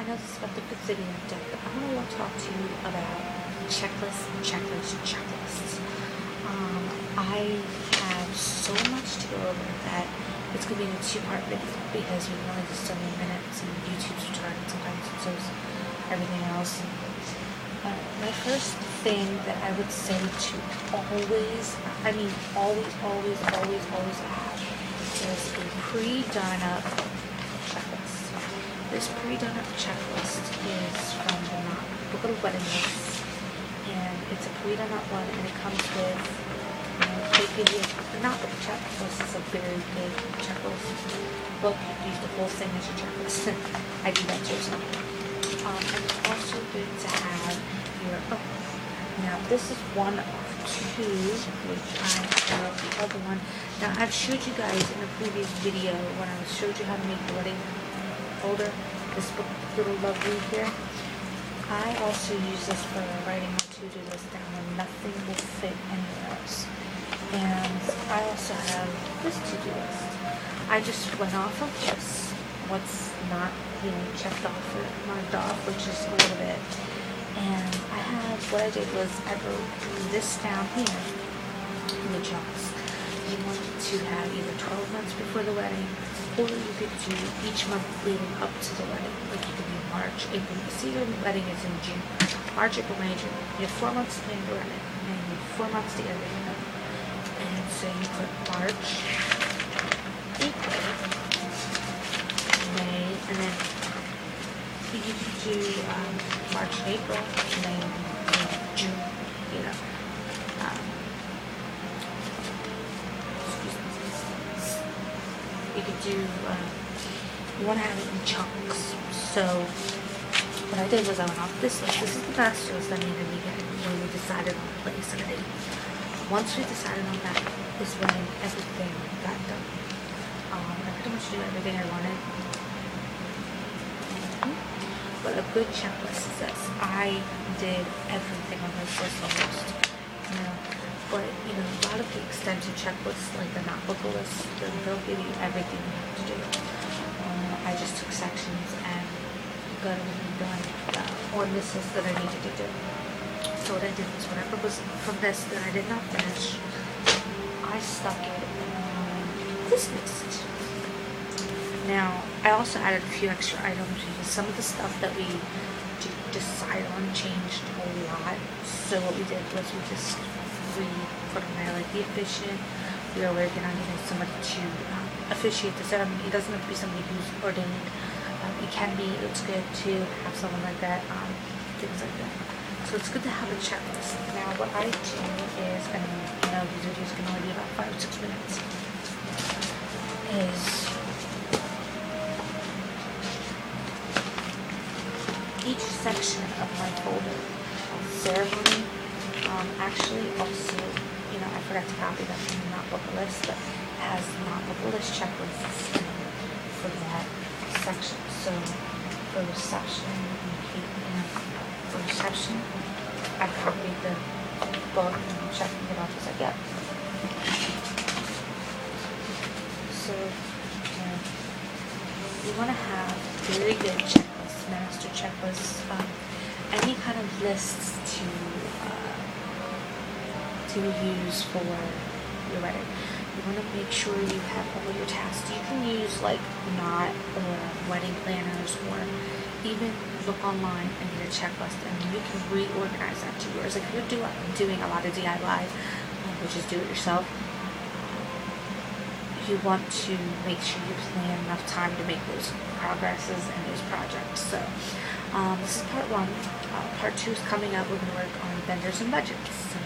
I know this is about the good city in depth, but I want to talk to you about checklists. I have so much to go over that it's going to be a 2-part video because we can only do so many minutes and YouTube's retarded sometimes, and so is everything else. My first thing that I would say to always have is a pre-done up checklist. This pre-done up checklist is from the Book of Wedding Lists, and it's a pre-done up one, and it comes with, they give you not the checklist is a very big checklist book. You can use the whole thing as your checklist. I do that too. And it's also good to have your. Now this is one of two, which I have the other one. Now I've showed you guys in a previous video when I showed you how to make the wedding folder. This book, little lovely here. I also use this for writing my to-do list down when nothing will fit anywhere else. And I also have this to-do list. I just went off of this, what's not, checked off or marked off, which is a little bit. And what I did was I wrote this down here in the chunks. You want to have either 12 months before the wedding, or you could do each month leading up to the wedding. Like you could do March, April. See, your wedding is in June. March, April, May, June. You have 4 months to plan around it, and you have 4 months to get everything done. And so you put March, April, May, and then you can do March and April, May and June, you could do, you want to have it in chunks. So what I did was I went off this list. This is the master list I needed to get when we decided on the place and the date. Once we decided on that is when everything got done. I pretty much knew everything I wanted. But a good checklist is this. I did everything on this list almost. But a lot of the extensive checklists, like the Notebook list, they'll give you everything you have to do. I just took sections and got everything done on this list that I needed to do. So what I did was whatever was from this that I did not finish, I stuck it on this list. Now, I also added a few extra items because some of the stuff that we decided on changed a lot. So what we did was we put on there like the officiant. We are working on getting somebody to officiate the ceremony. It doesn't have to be somebody who's ordained. It's good to have someone like that, things like that. So it's good to have a checklist. Now what I do is, and these videos can only be about 5 or 6 minutes, is each section of my folder, ceremony, actually also, I forgot to copy that from the Notebook list, but it has Notebook list checklists for that section. So for reception, I copied the book and I'm checking it off as I get. So you want to have very good checklists, master checklists, any kind of lists to use for your wedding. You want to make sure you have all your tasks. You can use Knot or wedding planners, or even look online and get a checklist, and you can reorganize that to yours. If you're doing a lot of DIY, which is do it yourself, you want to make sure you plan enough time to make those progresses and those projects. So this is part 1. Part 2 is coming up. We're going to work on vendors and budgets. So